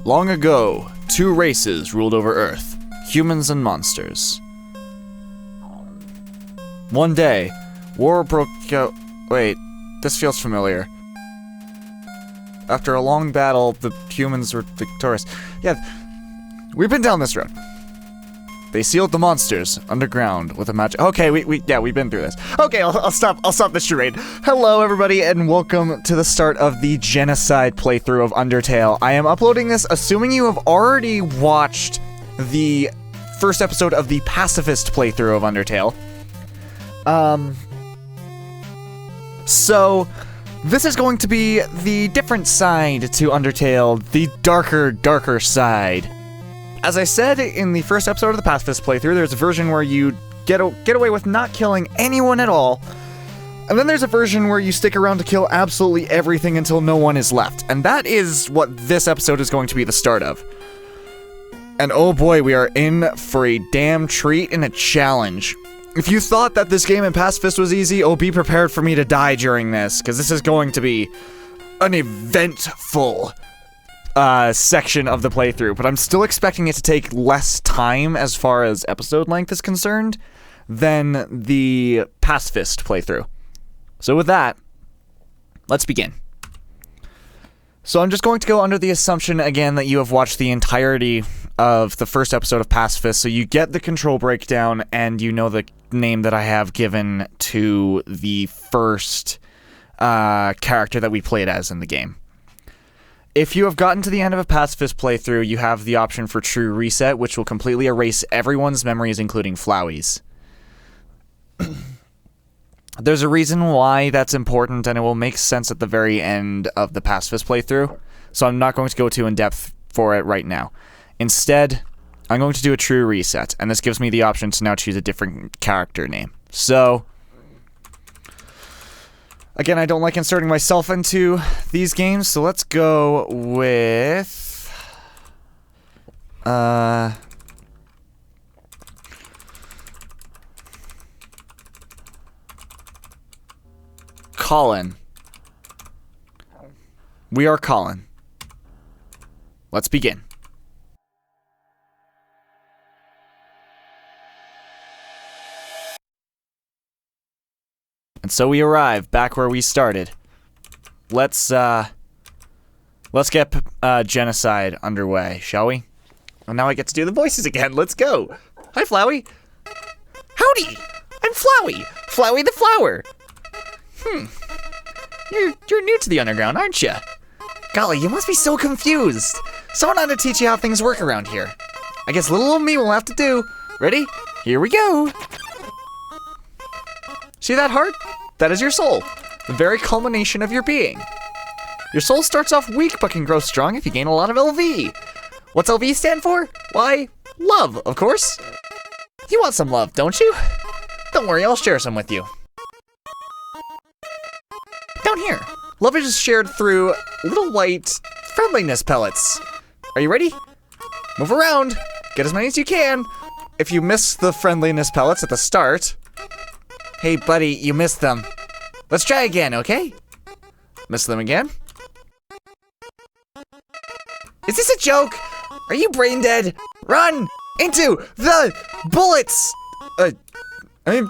Long ago, two races ruled over Earth, humans and monsters. One day, war broke out. Wait, this feels familiar. After a long battle, the humans were victorious. Yeah, we've been down this road. They sealed the monsters underground with a magic. Okay, we've been through this. Okay, I'll stop this charade. Hello, everybody, and welcome to the start of the Genocide playthrough of Undertale. I am uploading this assuming you have already watched the first episode of the Pacifist playthrough of Undertale. So this is going to be the different side to Undertale, the darker side. As I said in the first episode of the Pacifist playthrough, there's a version where you get away with not killing anyone at all, and then there's a version where you stick around to kill absolutely everything until no one is left, and that is what this episode is going to be the start of. And oh boy, we are in for a damn treat and a challenge. If you thought that this game in Pacifist was easy, oh, be prepared for me to die during this, because this is going to be an eventful section of the playthrough, but I'm still expecting it to take less time as far as episode length is concerned than the Pacifist playthrough. So with that, let's begin. So I'm just going to go under the assumption again that you have watched the entirety of the first episode of Pacifist, so you get the control breakdown and you know the name that I have given to the first character that we played as in the game. If you have gotten to the end of a Pacifist playthrough, you have the option for True Reset, which will completely erase everyone's memories, including Flowey's. There's a reason why that's important, and it will make sense at the very end of the Pacifist playthrough, so I'm not going to go too in-depth for it right now. Instead, I'm going to do a True Reset, and this gives me the option to now choose a different character name. So again, I don't like inserting myself into these games, so let's go with Colin. We are Colin. Let's begin. And so we arrive back where we started. Let's get Genocide underway, shall we? Well, now I get to do the voices again. Let's go. Hi, Flowey. Howdy. I'm Flowey. Flowey the Flower. You're new to the underground, aren't you? Golly, you must be so confused. Someone ought to teach you how things work around here. I guess little old me will have to do. Ready? Here we go. See that heart? That is your soul, the very culmination of your being. Your soul starts off weak but can grow strong if you gain a lot of LV. What's LV stand for? Why, love, of course. You want some love, don't you? Don't worry, I'll share some with you. Down here, love is shared through little white friendliness pellets. Are you ready? Move around, get as many as you can. If you miss the friendliness pellets at the start, hey, buddy, you missed them. Let's try again, okay? Miss them again? Is this a joke? Are you brain dead? Run into the bullets!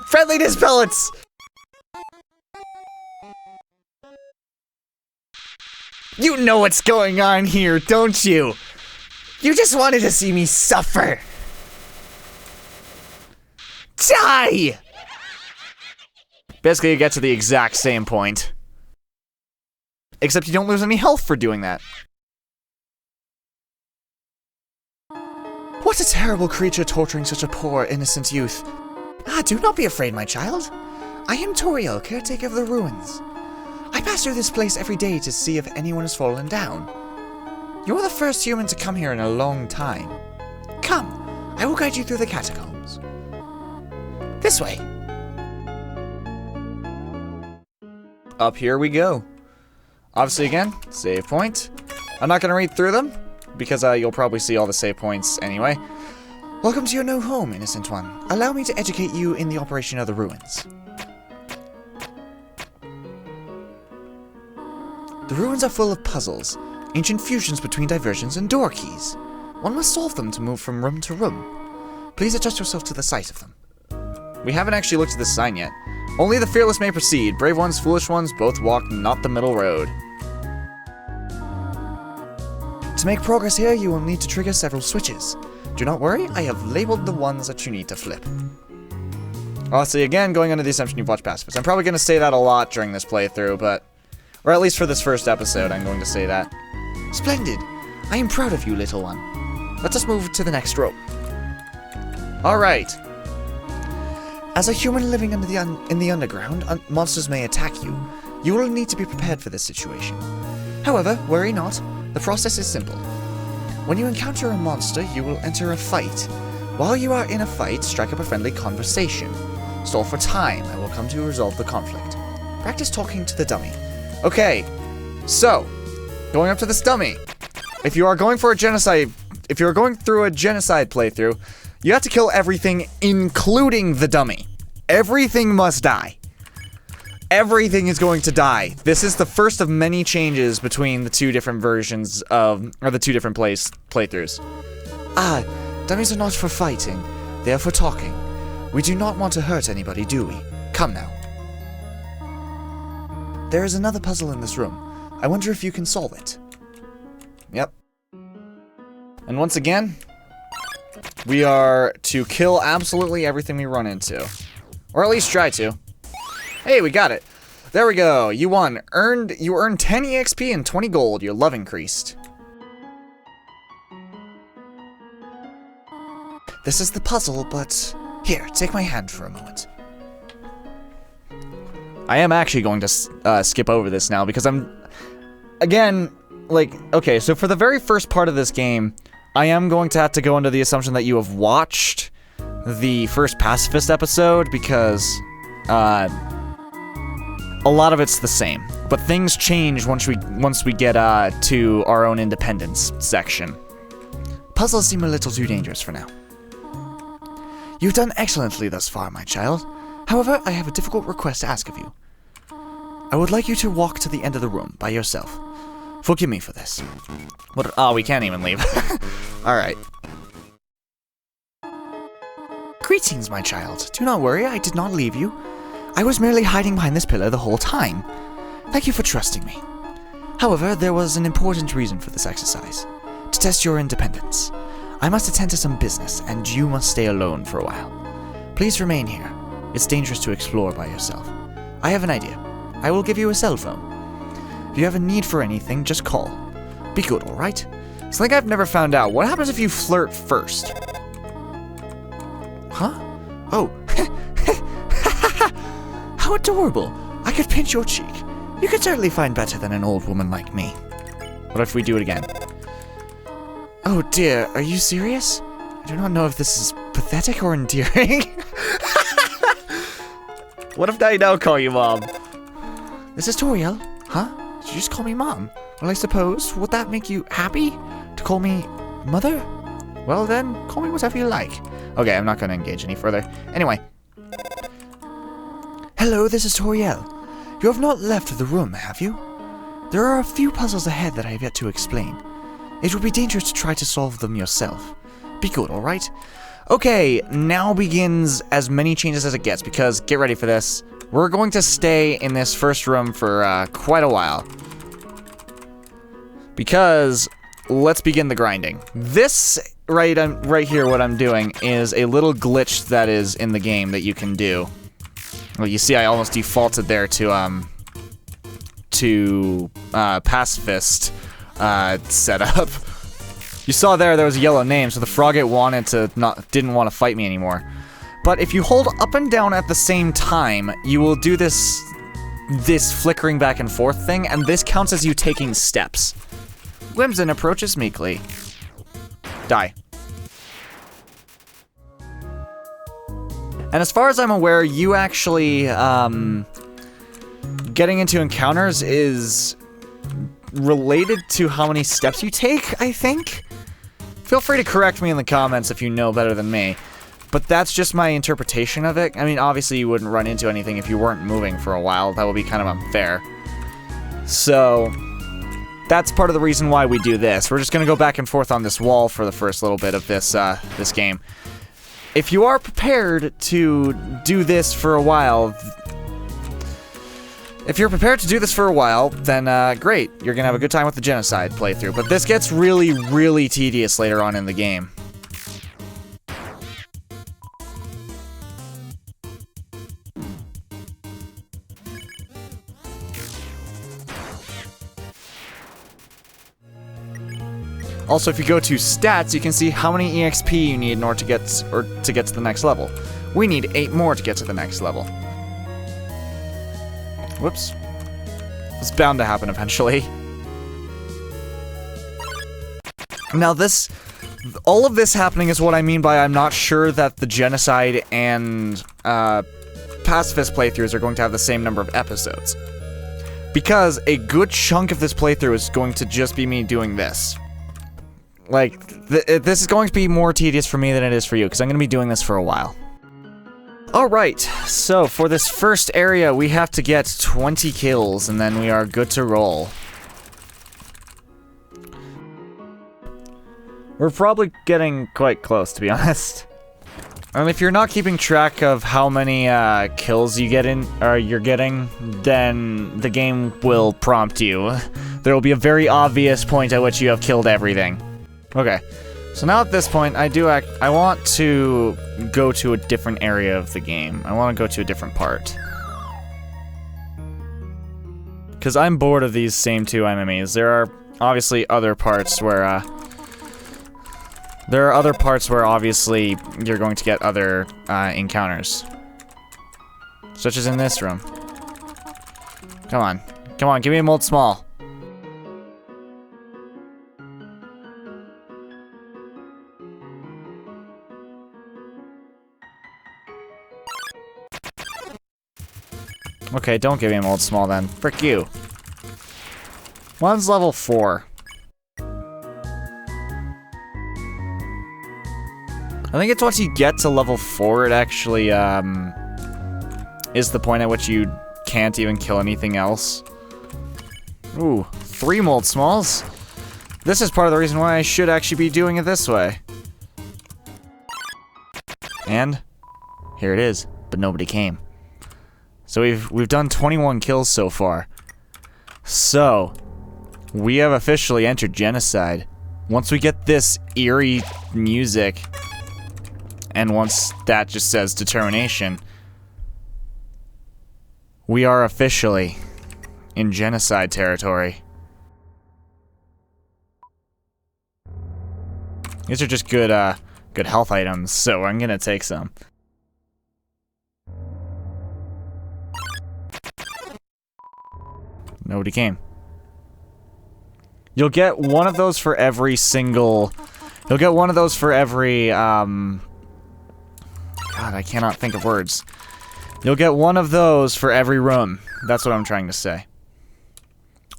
Friendliness pellets! You know what's going on here, don't you? You just wanted to see me suffer. Die! Basically, you get to the exact same point. Except you don't lose any health for doing that. What a terrible creature torturing such a poor, innocent youth. Do not be afraid, my child. I am Toriel, caretaker of the ruins. I pass through this place every day to see if anyone has fallen down. You are the first human to come here in a long time. Come, I will guide you through the catacombs. This way. Up here we go. Obviously, again, save point. I'm not going to read through them, because you'll probably see all the save points anyway. Welcome to your new home, innocent one. Allow me to educate you in the operation of the ruins. The ruins are full of puzzles. Ancient fusions between diversions and door keys. One must solve them to move from room to room. Please adjust yourself to the sight of them. We haven't actually looked at this sign yet. Only the fearless may proceed. Brave ones, foolish ones, both walk not the middle road. To make progress here, you will need to trigger several switches. Do not worry, I have labeled the ones that you need to flip. Honestly, again, going under the assumption you've watched Pacifist. I'm probably going to say that a lot during this playthrough, but... Or at least for this first episode, I'm going to say that. Splendid! I am proud of you, little one. Let us move to the next room. Alright. As a human living in the underground, monsters may attack you. You will need to be prepared for this situation. However, worry not. The process is simple. When you encounter a monster, you will enter a fight. While you are in a fight, strike up a friendly conversation. Stall for time, and will come to resolve the conflict. Practice talking to the dummy. Okay, so, going up to this dummy. If you are going for a genocide, if you're going through a genocide playthrough, you have to kill everything, including the dummy. Everything must die. Everything is going to die. This is the first of many changes between the two different versions of, or the two different playthroughs. Ah, dummies are not for fighting. They are for talking. We do not want to hurt anybody, do we? Come now. There is another puzzle in this room. I wonder if you can solve it. Yep. And once again, we are to kill absolutely everything we run into. Or at least try to. Hey, we got it. There we go. You won. You earned 10 EXP and 20 gold. Your love increased. This is the puzzle, but... Here, take my hand for a moment. I am actually going to skip over this now because I'm... Again, like, okay, so for the very first part of this game, I am going to have to go under the assumption that you have watched the first Pacifist episode because, a lot of it's the same. But things change once we get, to our own independence section. Puzzles seem a little too dangerous for now. You've done excellently thus far, my child. However, I have a difficult request to ask of you. I would like you to walk to the end of the room by yourself. Forgive me for this. What? Oh, we can't even leave. Alright. Greetings, my child. Do not worry, I did not leave you. I was merely hiding behind this pillar the whole time. Thank you for trusting me. However, there was an important reason for this exercise. To test your independence. I must attend to some business, and you must stay alone for a while. Please remain here. It's dangerous to explore by yourself. I have an idea. I will give you a cell phone. If you have a need for anything, just call. Be good, alright? Something I've never found out. What happens if you flirt first? Huh? Oh. How adorable. I could pinch your cheek. You could certainly find better than an old woman like me. What if we do it again? Oh dear, are you serious? I do not know if this is pathetic or endearing. What if I now call you Mom? This is Toriel. Huh? Did you just call me Mom? Well, I suppose, would that make you happy? To call me Mother? Well then, call me whatever you like. Okay, I'm not going to engage any further. Anyway. Hello, this is Toriel. You have not left the room, have you? There are a few puzzles ahead that I have yet to explain. It would be dangerous to try to solve them yourself. Be good, alright? Okay, now begins as many changes as it gets, because, get ready for this, we're going to stay in this first room for quite a while. Because, let's begin the grinding. This, right here, what I'm doing, is a little glitch that is in the game that you can do. Well, you see I almost defaulted there to pacifist setup. You saw there was a yellow name, so the frogate didn't want to fight me anymore. But if you hold up and down at the same time, you will do this flickering back and forth thing, and this counts as you taking steps. Whimsin approaches meekly. Die. And as far as I'm aware, you actually, getting into encounters is related to how many steps you take, I think? Feel free to correct me in the comments if you know better than me. But that's just my interpretation of it. I mean, obviously you wouldn't run into anything if you weren't moving for a while. That would be kind of unfair. So, that's part of the reason why we do this. We're just gonna go back and forth on this wall for the first little bit of this, this game. If you are prepared to do this for a while, then great. You're gonna have a good time with the Genocide playthrough. But this gets really, really tedious later on in the game. Also, if you go to stats, you can see how many EXP you need in order to get to the next level. We need 8 more to get to the next level. Whoops. It's bound to happen eventually. Now all of this happening is what I mean by I'm not sure that the Genocide and Pacifist playthroughs are going to have the same number of episodes. Because a good chunk of this playthrough is going to just be me doing this. Like, this is going to be more tedious for me than it is for you, because I'm going to be doing this for a while. Alright, so for this first area, we have to get 20 kills, and then we are good to roll. We're probably getting quite close, to be honest. And if you're not keeping track of how many kills you're getting, then the game will prompt you. There will be a very obvious point at which you have killed everything. Okay, so now at this point, I want to go to a different area of the game. I want to go to a different part. Because I'm bored of these same 2 enemies. There are obviously other parts where, obviously you're going to get other encounters. Such as in this room. Come on, give me a mold small. Okay, don't give me a mold small then. Frick you. One's level 4. I think it's once you get to level 4, it actually, is the point at which you can't even kill anything else. Ooh, 3 mold smalls? This is part of the reason why I should actually be doing it this way. And here it is, but nobody came. So we've done 21 kills so far. So, we have officially entered Genocide. Once we get this eerie music, and once that just says determination, we are officially in Genocide territory. These are just good health items, so I'm gonna take some. Nobody came. You'll get one of those for every single... You'll get one of those for every, God, I cannot think of words. You'll get one of those for every room. That's what I'm trying to say.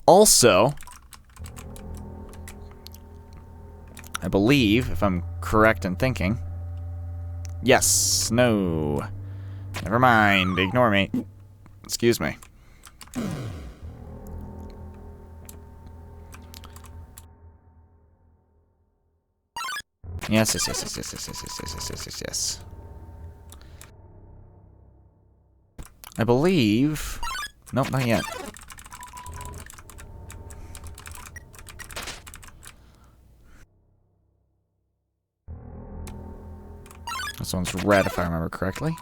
Also, I believe, if I'm correct in thinking... Yes, no. Never mind, ignore me. Excuse me. Yes. I believe... Nope, not yet. This one's red, if I remember correctly.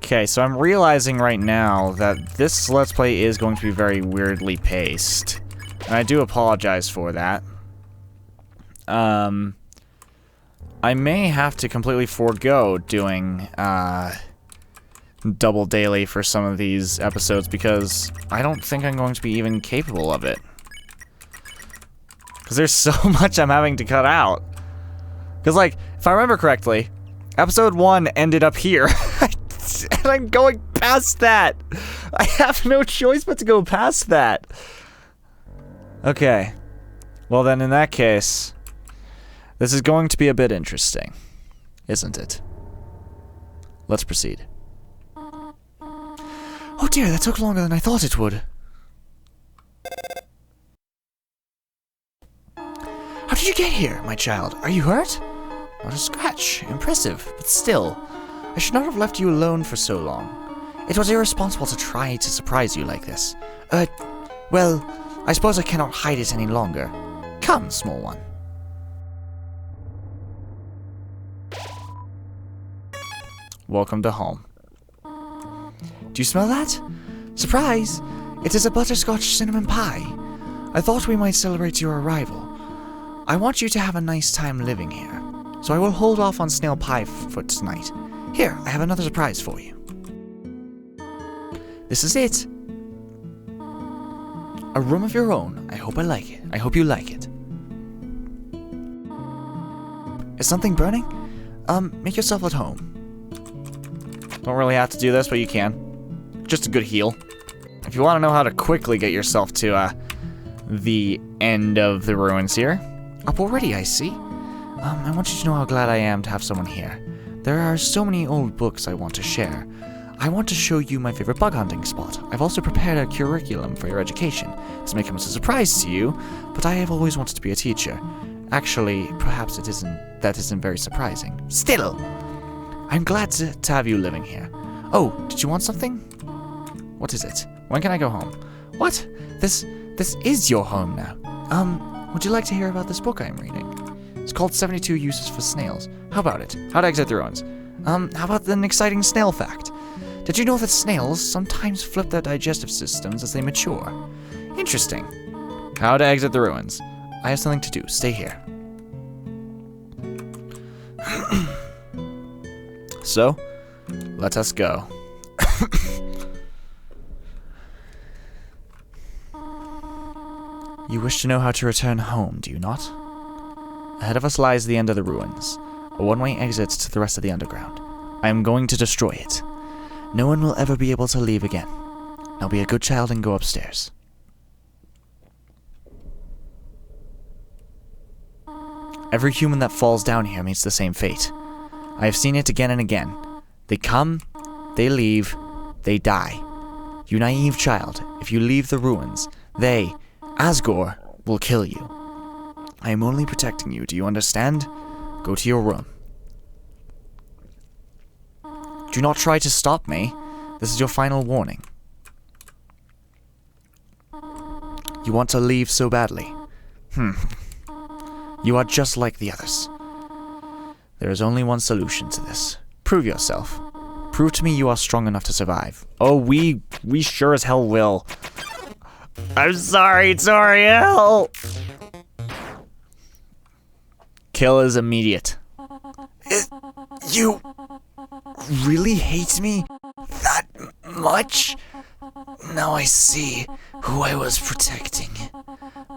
Okay, so I'm realizing right now that this Let's Play is going to be very weirdly paced. And I do apologize for that. I may have to completely forego doing, double daily for some of these episodes because I don't think I'm going to be even capable of it. Because there's so much I'm having to cut out. Because, like, if I remember correctly, episode 1 ended up here. And I'm going past that. I have no choice but to go past that. Okay. Well then, in that case, this is going to be a bit interesting, isn't it? Let's proceed. Oh dear, that took longer than I thought it would. How did you get here, my child? Are you hurt? Not a scratch. Impressive, but still. I should not have left you alone for so long. It was irresponsible to try to surprise you like this. Well, I suppose I cannot hide it any longer. Come, small one. Welcome to home. Do you smell that? Surprise! It is a butterscotch cinnamon pie. I thought we might celebrate your arrival. I want you to have a nice time living here, so I will hold off on snail pie for tonight. Here, I have another surprise for you. This is it. A room of your own. I hope I like it. I hope you like it. Is something burning? Make yourself at home. Don't really have to do this, but you can. Just a good heal. If you want to know how to quickly get yourself to, the end of the ruins here. Up already, I see. I want you to know how glad I am to have someone here. There are so many old books I want to share. I want to show you my favorite bug hunting spot. I've also prepared a curriculum for your education. This may come as a surprise to you, but I have always wanted to be a teacher. Actually, perhaps that isn't very surprising. Still, I'm glad to have you living here. Oh, did you want something? What is it? When can I go home? What? This is your home now. Would you like to hear about this book I'm reading? It's called 72 Uses for Snails. How about it? How to Exit the Ruins. How about an exciting snail fact? Did you know that snails sometimes flip their digestive systems as they mature? Interesting. How to Exit the Ruins. I have something to do. Stay here. So, let us go. You wish to know how to return home, do you not? Ahead of us lies the end of the ruins, a one-way exit to the rest of the underground. I am going to destroy it. No one will ever be able to leave again. Now be a good child and go upstairs. Every human that falls down here meets the same fate. I have seen it again and again. They come, they leave, they die. You naive child, if you leave the ruins, they, Asgore, will kill you. I am only protecting you, do you understand? Go to your room. Do not try to stop me. This is your final warning. You want to leave so badly. You are just like the others. There is only one solution to this. Prove yourself. Prove to me you are strong enough to survive. Oh, we sure as hell will. I'm sorry, Toriel. Kill is immediate. You really hate me that much? Now I see who I was protecting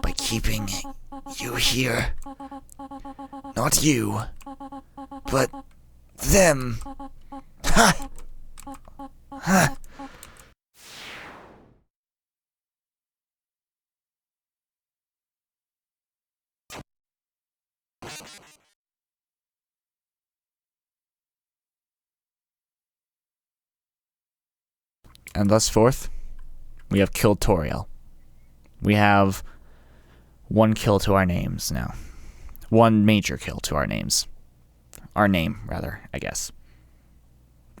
by keeping you here. Not you, but them. Ha! Ha! And thus forth, we have killed Toriel. We have one kill to our names now. One major kill to our names. Our name, rather, I guess.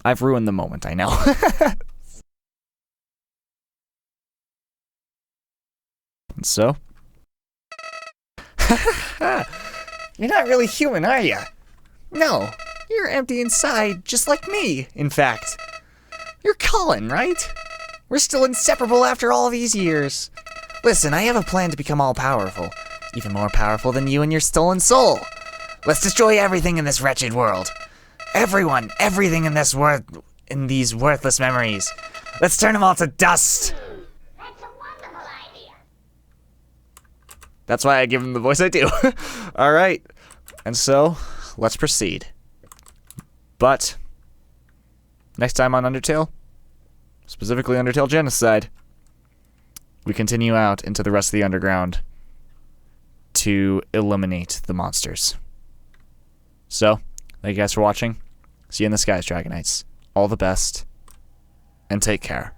I've ruined the moment, I know. And so? You're not really human, are you? No, you're empty inside, just like me, in fact. You're Cullen, right? We're still inseparable after all these years. Listen, I have a plan to become all-powerful. Even more powerful than you and your stolen soul. Let's destroy everything in this wretched world. Everyone, everything in these worthless memories. Let's turn them all to dust. That's a wonderful idea. That's why I give him the voice I do. Alright. And so, let's proceed. But, next time on Undertale, specifically Undertale Genocide, we continue out into the rest of the underground to eliminate the monsters. So, thank you guys for watching. See you in the skies, Dragonites. All the best, and take care.